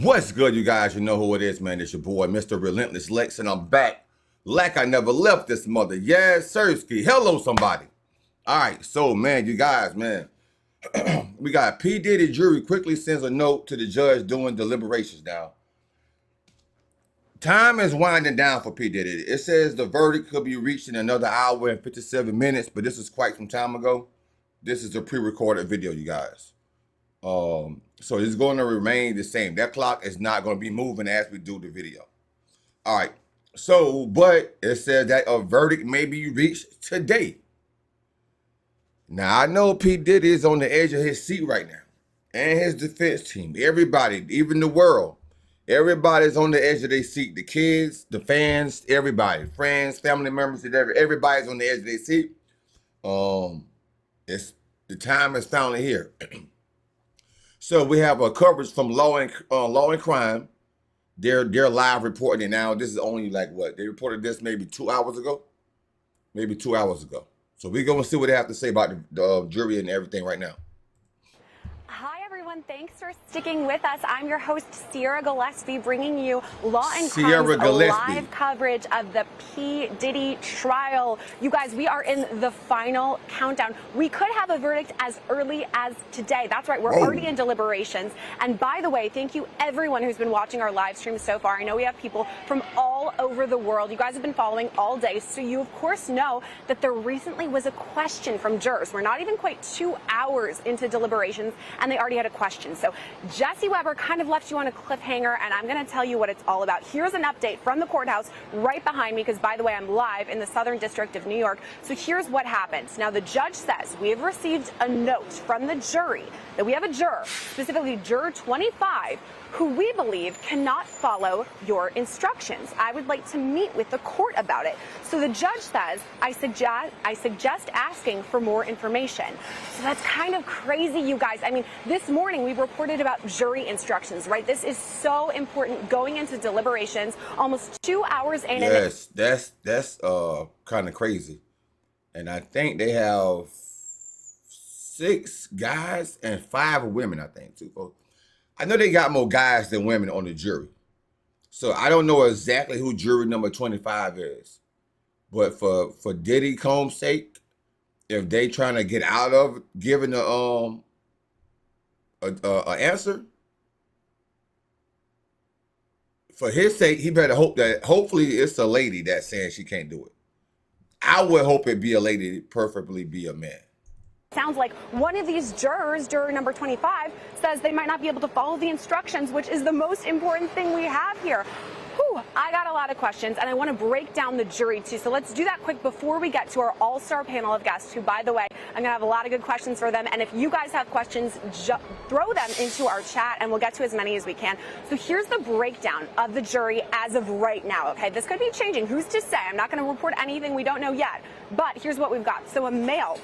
What's good, you guys? You know who it is, man. It's your boy, Mr. Relentless Lex, and I'm back like I never left this mother. Yes, Sirski. Hello, somebody. All right, so, man, you guys, man, we got P. Diddy jury quickly sends a note to the judge doing deliberations now. Time is winding down for P. Diddy. It says the verdict could be reached in another hour and 57 minutes, but this is quite some time ago. This is a pre-recorded video, you guys. So it's going to remain the same. That clock is not going to be moving as we do the video. All right. So, but it says that a verdict may be reached today. Now, I know P. Diddy is on the edge of his seat right now. And his defense team. Everybody, even the world. Everybody's on the edge of their seat. The kids, the fans, everybody. Friends, family members, everybody's on the edge of their seat. It's the time is finally here. So we have a coverage from Law and Crime. They're live reporting it now. This is only like what? They reported this maybe 2 hours ago? Maybe 2 hours ago. So we're going to see what they have to say about the jury and everything right now. Hi, everyone. Thanks for sticking with us. I'm your host, Sierra Gillespie, bringing you Law and Crime's live coverage of the P. Diddy trial. You guys, we are in the final countdown. We could have a verdict as early as today. That's right. We're already in deliberations. And by the way, thank you, everyone who's been watching our live stream so far. I know we have people from all over the world. You guys have been following all day. So you, of course, know that there recently was a question from jurors. We're not even quite 2 hours into deliberations, and they already had a question. So Jesse Weber kind of left you on a cliffhanger, and I'm going to tell you what it's all about. Here's an update from the courthouse right behind me, because, by the way, I'm live in the Southern District of New York. So here's what happened. Now, the judge says we have received a note from the jury that we have a juror, specifically Juror 25, who we believe cannot follow your instructions. I would like to meet with the court about it. So the judge says, I suggest asking for more information. So that's kind of crazy, you guys. I mean, this morning we reported about jury instructions, right? This is so important going into deliberations, almost 2 hours in. Yes, that's kind of crazy. And I think they have 6 guys and 5 women, I think, too. I know they got more guys than women on the jury. So I don't know exactly who jury number 25 is. But for Diddy Combs' sake, if they trying to get out of giving an answer, for his sake, he better hope that hopefully it's a lady that's saying she can't do it. I would hope it be a lady, preferably be a man. Sounds like one of these jurors, juror number 25, says they might not be able to follow the instructions, which is the most important thing we have here. Whew, I got a lot of questions, and I want to break down the jury, too. So let's do that quick before we get to our all-star panel of guests, who, by the way, I'm going to have a lot of good questions for them. And if you guys have questions, throw them into our chat, and we'll get to as many as we can. So here's the breakdown of the jury as of right now, okay? This could be changing. Who's to say? I'm not going to report anything we don't know yet. But here's what we've got. So a male,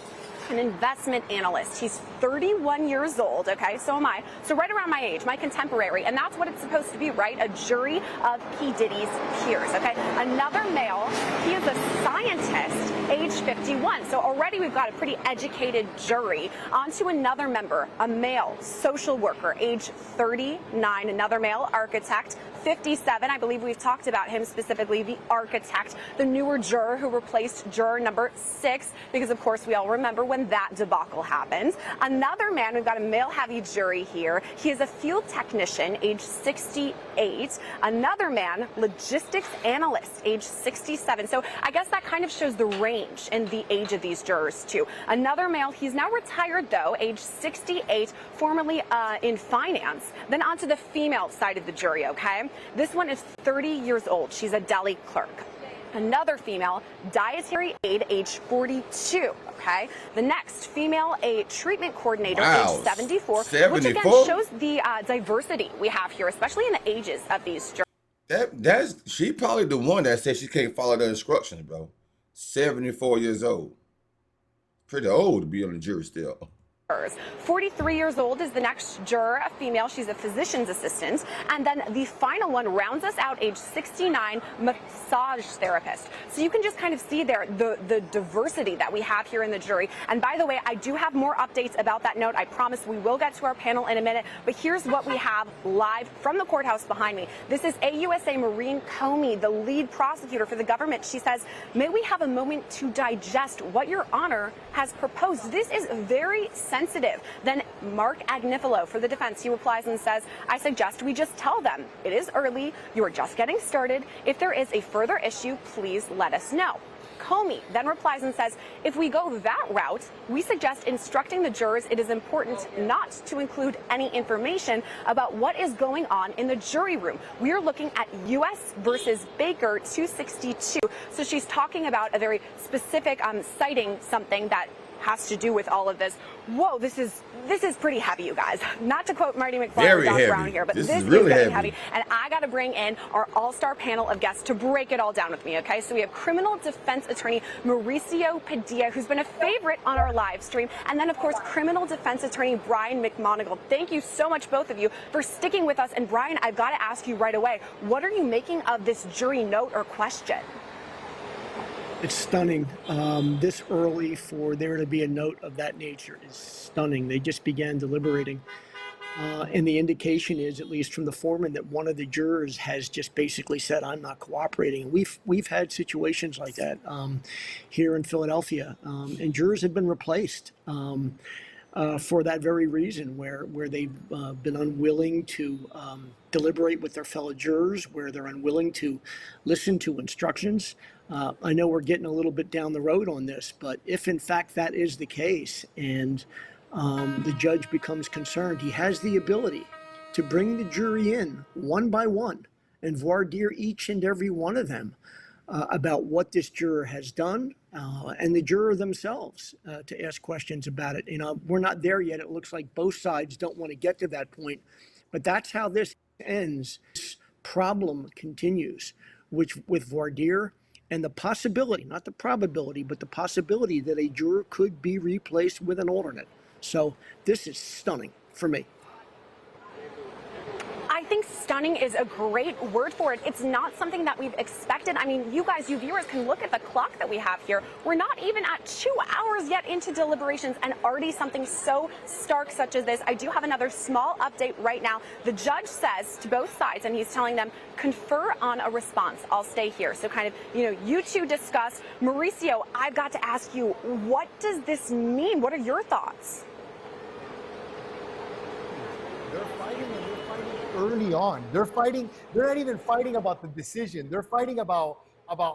an investment analyst. He's 31 years old, okay? So am I. So right around my age, my contemporary. And that's what it's supposed to be, right? A jury of P. Diddy's peers, okay? Another male, he is a scientist, age 51. So already we've got a pretty educated jury. On to another member, a male social worker, age 39. Another male architect, 57. I believe we've talked about him specifically, the architect, the newer juror who replaced juror number 6, because of course we all remember when that debacle happened. Another man, we've got a male-heavy jury here. He is a field technician, age 68. Another man, logistics analyst, age 67. So I guess that kind of shows the range in the age of these jurors, too. Another male, he's now retired, though, age 68, formerly in finance. Then on to the female side of the jury, okay? This one is 30 years old. She's a deli clerk. Another female, dietary aide, age 42, okay? The next female, a treatment coordinator, age 74, which again shows the diversity we have here, especially in the ages of these jurors. She probably the one that said she can't follow the instructions, bro. 74 years old. Pretty old to be on the jury still. 43 years old is the next juror, a female. She's a physician's assistant. And then the final one rounds us out, age 69, massage therapist. So you can just kind of see there the diversity that we have here in the jury. And by the way, I do have more updates about that note. I promise we will get to our panel in a minute. But here's what we have live from the courthouse behind me. This is AUSA Maureen Comey, the lead prosecutor for the government. She says, "May we have a moment to digest what Your Honor has proposed." This is very sensitive. Then Mark Agnifilo for the defense, he replies and says, "I suggest we just tell them it is early. You are just getting started. If there is a further issue, please let us know." Comey then replies and says, "If we go that route, we suggest instructing the jurors it is important not to include any information about what is going on in the jury room. We are looking at U.S. versus Baker 262. So she's talking about a very specific citing something that has to do with all of this. Whoa, this is pretty heavy, you guys. Not to quote Marty McFly or Doc Brown here, but this is really getting heavy. And I got to bring in our all-star panel of guests to break it all down with me, okay? So we have criminal defense attorney Mauricio Padilla, who's been a favorite on our live stream, and then, of course, criminal defense attorney Brian McMonigal. Thank you so much, both of you, for sticking with us. And Brian, I've got to ask you right away, what are you making of this jury note or question? It's stunning. This early for there to be a note of that nature is stunning. They just began deliberating. And the indication is, at least from the foreman, that one of the jurors has just basically said, "I'm not cooperating." We've had situations like that here in Philadelphia, and jurors have been replaced for that very reason, where they've been unwilling to deliberate with their fellow jurors, where they're unwilling to listen to instructions. I know we're getting a little bit down the road on this, but if in fact that is the case and the judge becomes concerned, he has the ability to bring the jury in one by one and voir dire each and every one of them about what this juror has done, and the juror themselves to ask questions about it. We're not there yet. It looks like both sides don't want to get to that point, but that's how this ends. This problem continues, which with voir dire and the possibility, not the probability, but the possibility that a juror could be replaced with an alternate. So this is stunning for me. I think stunning is a great word for it. It's not something that we've expected. I mean, you guys, you viewers can look at the clock that we have here. We're not even at 2 hours yet into deliberations, and already something so stark such as this. I do have another small update right now. The judge says to both sides, and he's telling them, confer on a response. I'll stay here. So kind of, you two discuss. Mauricio, I've got to ask you, what does this mean? What are your thoughts? They're fighting early on. They're not even fighting about the decision. They're fighting about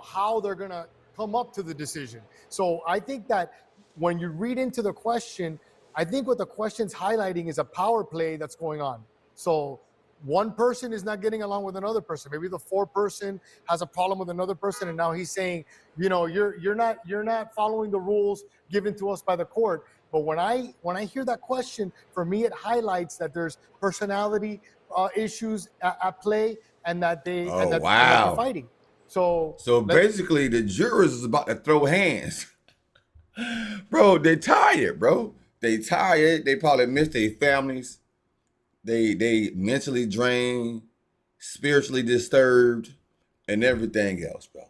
how they're going to come up to the decision. So I think that when you read into the question, I think what the question's highlighting is a power play that's going on. So one person is not getting along with another person. Maybe the foreperson has a problem with another person, and now he's saying, you're not following the rules given to us by the court. But when I hear that question, for me, it highlights that there's personality issues at play, and that they're fighting. So basically, the jurors is about to throw hands. Bro, they tired, bro. They tired. They probably miss their families. They mentally drained, spiritually disturbed, and everything else, bro.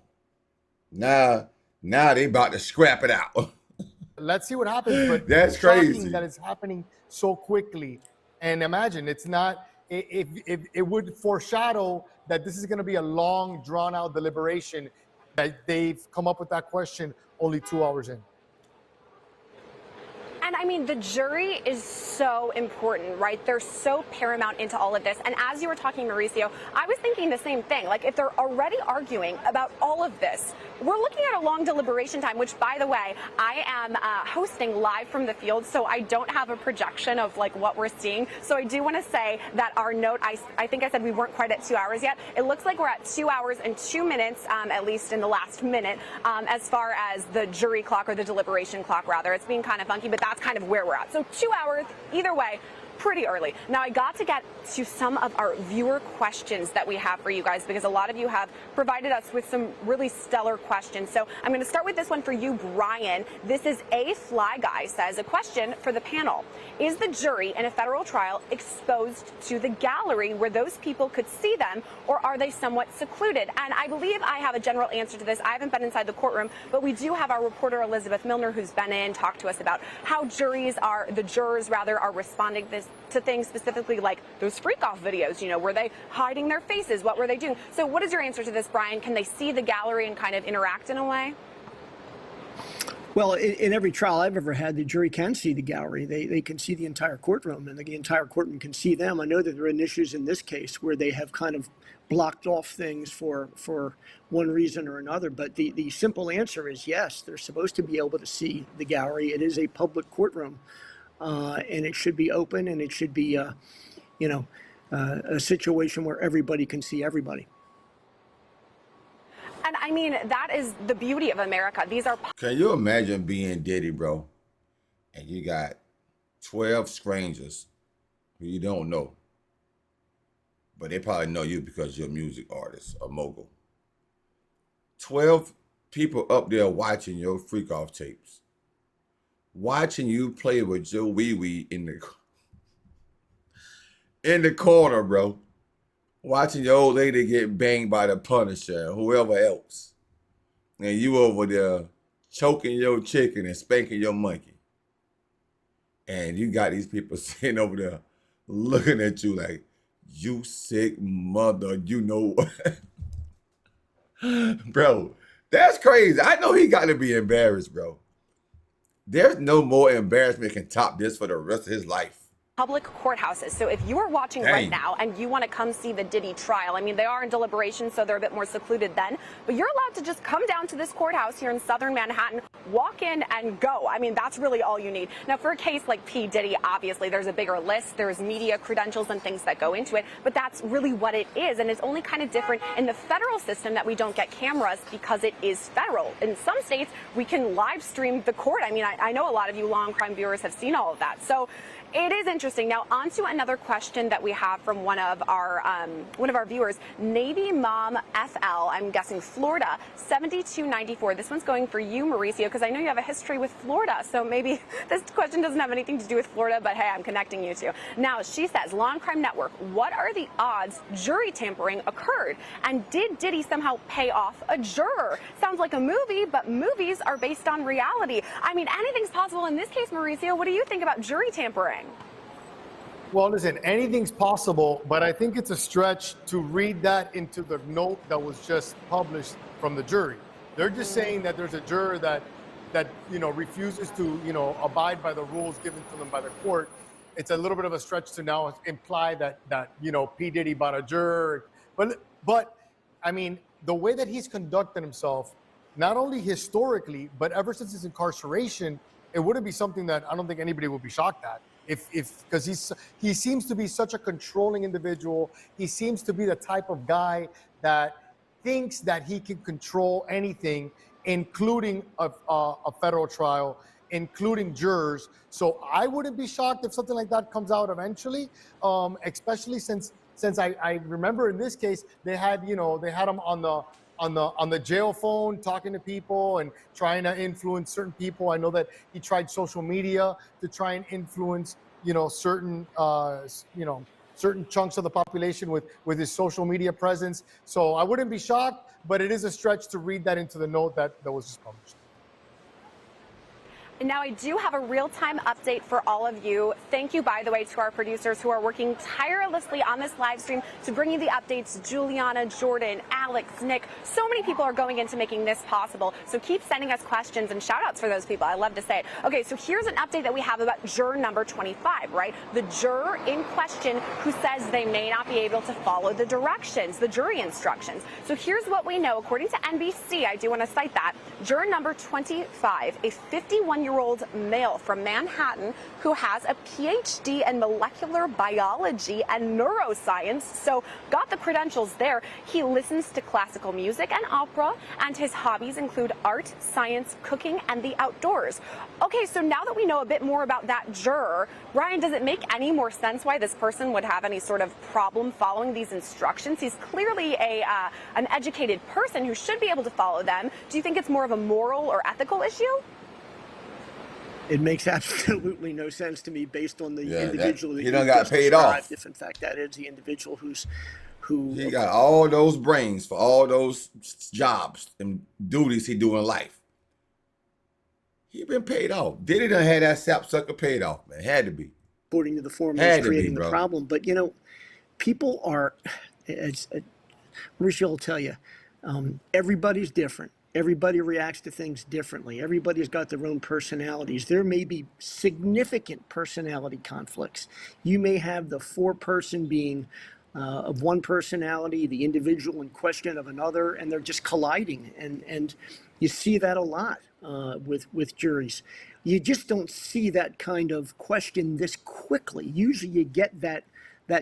Now they about to scrap it out. Let's see what happens. But that's crazy that it's happening so quickly. And imagine it's not. It would foreshadow that this is going to be a long, drawn-out deliberation. That they've come up with that question only 2 hours in. And I mean, the jury is so important, right? They're so paramount into all of this. And as you were talking, Mauricio, I was thinking the same thing. Like, if they're already arguing about all of this, we're looking at a long deliberation time, which, by the way, I am hosting live from the field, so I don't have a projection of like what we're seeing. So I do want to say that our note, I think I said we weren't quite at 2 hours yet. It looks like we're at 2 hours and 2 minutes, at least in the last minute, as far as the jury clock, or the deliberation clock, rather. It's being kind of funky, but that's kind of where we're at. So 2 hours, either way. pretty early. Now, I got to get to some of our viewer questions that we have for you guys, because a lot of you have provided us with some really stellar questions. So I'm going to start with this one for you, Brian. This is A Fly Guy says, a question for the panel. Is the jury in a federal trial exposed to the gallery where those people could see them, or are they somewhat secluded? And I believe I have a general answer to this. I haven't been inside the courtroom, but we do have our reporter Elizabeth Milner, who's been in, talked to us about how the jurors are responding to things specifically like those freak-off videos. You know, were they hiding their faces? What were they doing? So what is your answer to this, Brian? Can they see the gallery and kind of interact in a way? Well, in every trial I've ever had, the jury can see the gallery. They can see the entire courtroom, and the entire courtroom can see them. I know that there are issues in this case where they have kind of blocked off things for one reason or another. But the simple answer is yes, they're supposed to be able to see the gallery. It is a public courtroom, and it should be open, and it should be, a situation where everybody can see everybody. And I mean, that is the beauty of America. These are... Can you imagine being Diddy, bro? And you got 12 strangers who you don't know, but they probably know you because you're a music artist, a mogul. 12 people up there watching your freak-off tapes, watching you play with your wee-wee in the corner, bro. Watching your old lady get banged by the Punisher and whoever else. And you over there choking your chicken and spanking your monkey. And you got these people sitting over there looking at you like, you sick mother, you know. Bro, that's crazy. I know he got to be embarrassed, bro. There's no more embarrassment can top this for the rest of his life. Public courthouses. So if you are watching right now and you want to come see the Diddy trial, I mean, they are in deliberation, so they're a bit more secluded then, but you're allowed to just come down to this courthouse here in southern Manhattan, walk in and go. I mean, that's really all you need. Now, for a case like P. Diddy, obviously there's a bigger list. There's media credentials and things that go into it, but that's really what it is. And it's only kind of different in the federal system that we don't get cameras because it is federal. In some states, we can live stream the court. I mean, I know a lot of you law and crime viewers have seen all of that. So it is interesting. Now, on to another question that we have from one of our viewers, Navy Mom FL, I'm guessing Florida, 7294. This one's going for you, Mauricio, because I know you have a history with Florida, so maybe this question doesn't have anything to do with Florida, but hey, I'm connecting you two. Now, she says, Law and Crime Network, what are the odds jury tampering occurred? And did Diddy somehow pay off a juror? Sounds like a movie, but movies are based on reality. I mean, anything's possible in this case, Mauricio. What do you think about jury tampering? Well, listen, anything's possible, but I think it's a stretch to read that into the note that was just published from the jury. They're just saying that there's a juror that refuses to, abide by the rules given to them by the court. It's a little bit of a stretch to now imply that P. Diddy bought a juror. But I mean, the way that he's conducted himself, not only historically, but ever since his incarceration, it wouldn't be something that I don't think anybody would be shocked at. Because he seems to be such a controlling individual. He seems to be the type of guy that thinks that he can control anything, including a federal trial, including jurors. So I wouldn't be shocked if something like that comes out eventually, especially since I remember in this case they had him on the jail phone talking to people and trying to influence certain people. I know that he tried social media to try and influence, certain chunks of the population with his social media presence. So I wouldn't be shocked, but it is a stretch to read that into the note that was just published. And now I do have a real-time update for all of you. Thank you, by the way, to our producers who are working tirelessly on this live stream to bring you the updates. Juliana, Jordan, Alex, Nick, so many people are going into making this possible. So keep sending us questions and shout-outs for those people. I love to say it. Okay, so here's an update that we have about juror number 25, right? The juror in question who says they may not be able to follow the directions, the jury instructions. So here's what we know. According to NBC, I do want to cite that, juror number 25, a 51 37-year-old male from Manhattan who has a PhD in molecular biology and neuroscience, so got the credentials there. He listens to classical music and opera, and his hobbies include art, science, cooking, and the outdoors. Okay, so now that we know a bit more about that juror, Brian, does it make any more sense why this person would have any sort of problem following these instructions? He's clearly an educated person who should be able to follow them. Do you think it's more of a moral or ethical issue? It makes absolutely no sense to me based on the individual that he you done got just paid described. off. If in fact that is the individual who He got all those brains for all those jobs and duties he do in life. He been paid off. Diddy done had that sapsucker paid off, man. Had to be. according to the formula is creating the problem. But you know, people are, Mauricio will tell you, everybody's different. Everybody reacts to things differently. Everybody's got their own personalities. There may be significant personality conflicts. You may have the foreperson being of one personality, the individual in question of another, and they're just colliding. And you see that a lot with juries. You just don't see that kind of question this quickly. Usually you get that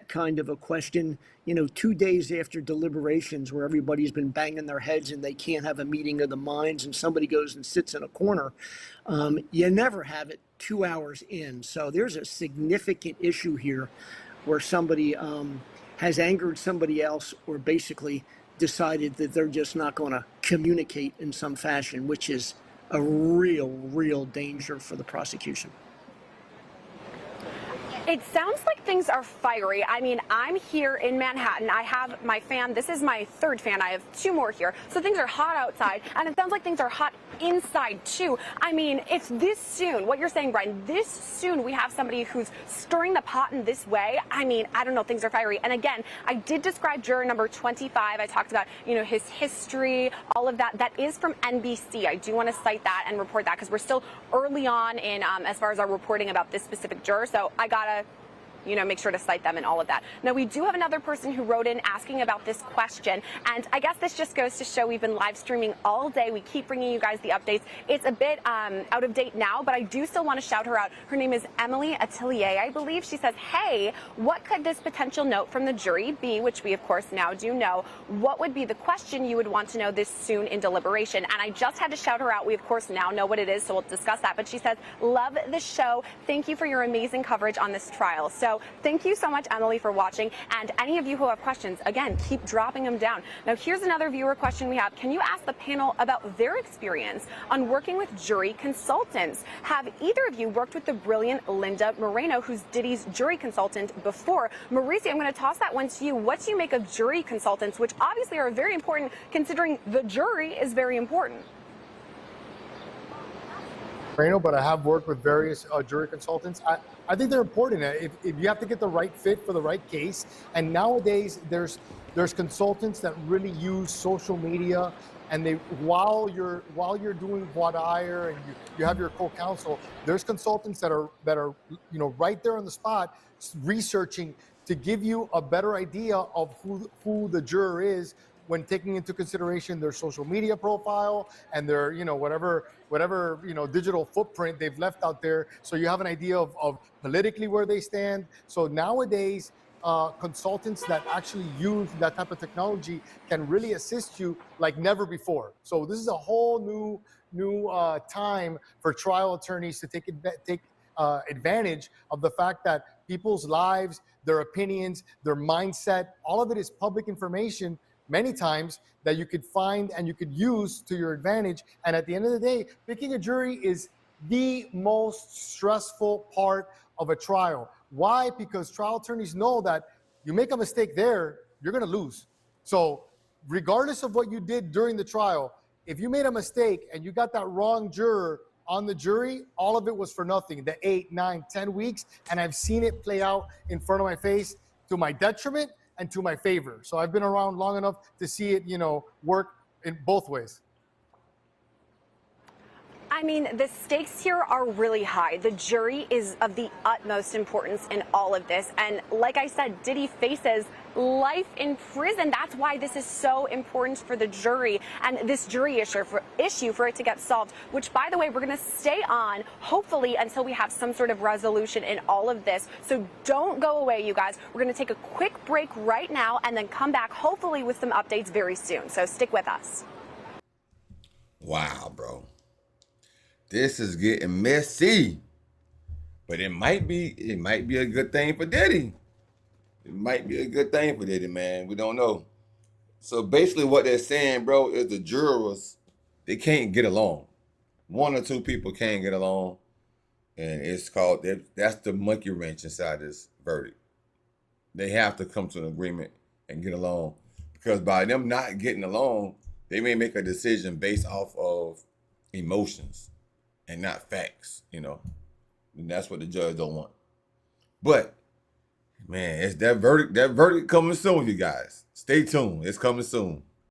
kind of a question, 2 days after deliberations where everybody's been banging their heads and they can't have a meeting of the minds and somebody goes and sits in a corner. You never have it 2 hours in. So there's a significant issue here where somebody has angered somebody else or basically decided that they're just not going to communicate in some fashion, which is a real danger for the prosecution. It sounds like things are fiery. I mean, I'm here in Manhattan. I have my fan. This is my third fan. I have 2 more here. So things are hot outside, and it sounds like things are hot inside too. I mean, it's this soon. What you're saying, Brian, this soon we have somebody who's stirring the pot in this way. I mean, I don't know, things are fiery. And again, I did describe juror number 25. I talked about, his history, all of that. That is from NBC. I do want to cite that and report that because we're still early on in as far as our reporting about this specific juror. So I gotta make sure to cite them and all of that. Now, we do have another person who wrote in asking about this question, and I guess this just goes to show we've been live streaming all day. We keep bringing you guys the updates. It's a bit out of date now, but I do still want to shout her out. Her name is Emily Atelier, I believe. She says, hey, what could this potential note from the jury be, which we, of course, now do know? What would be the question you would want to know this soon in deliberation? And I just had to shout her out. We, of course, now know what it is, so we'll discuss that. But she says, love the show. Thank you for your amazing coverage on this trial. So thank you so much, Emily, for watching. And any of you who have questions, again, keep dropping them down. Now, here's another viewer question we have. Can you ask the panel about their experience on working with jury consultants? Have either of you worked with the brilliant Linda Moreno, who's Diddy's jury consultant, before? Mauricio, I'm going to toss that one to you. What do you make of jury consultants, which obviously are very important considering the jury is very important? But I have worked with various jury consultants. I think they're important. If you have to get the right fit for the right case, and nowadays there's consultants that really use social media, and while you're doing voir dire and you have your co-counsel, there's consultants that are right there on the spot researching to give you a better idea of who the juror is when taking into consideration their social media profile and their whatever digital footprint they've left out there, so you have an idea of politically where they stand. So nowadays consultants that actually use that type of technology can really assist you like never before. So this is a whole new time for trial attorneys to take advantage of the fact that people's lives, their opinions, their mindset, all of it is public information many times that you could find and you could use to your advantage. And at the end of the day, picking a jury is the most stressful part of a trial. Why? Because trial attorneys know that you make a mistake there, you're going to lose. So regardless of what you did during the trial, if you made a mistake and you got that wrong juror on the jury, all of it was for nothing. The 8, 9, 10 weeks, and I've seen it play out in front of my face to my detriment and to my favor. So I've been around long enough to see it, work in both ways. I mean, the stakes here are really high. The jury is of the utmost importance in all of this. And like I said, Diddy faces life in prison. That's why this is so important for the jury and this jury issue for it to get solved, which, by the way, we're going to stay on, hopefully, until we have some sort of resolution in all of this. So don't go away, you guys. We're going to take a quick break right now and then come back, hopefully, with some updates very soon. So stick with us. Wow, bro. This is getting messy. But it might be a good thing for Diddy. It might be a good thing for Diddy, man. We don't know. So basically what they're saying, bro, is the jurors, they can't get along. One or two people can't get along. And it's called, that's the monkey wrench inside this verdict. They have to come to an agreement and get along. Because by them not getting along, they may make a decision based off of emotions and not facts, you know. And that's what the judge don't want. But man, it's that verdict coming soon, you guys. Stay tuned. It's coming soon.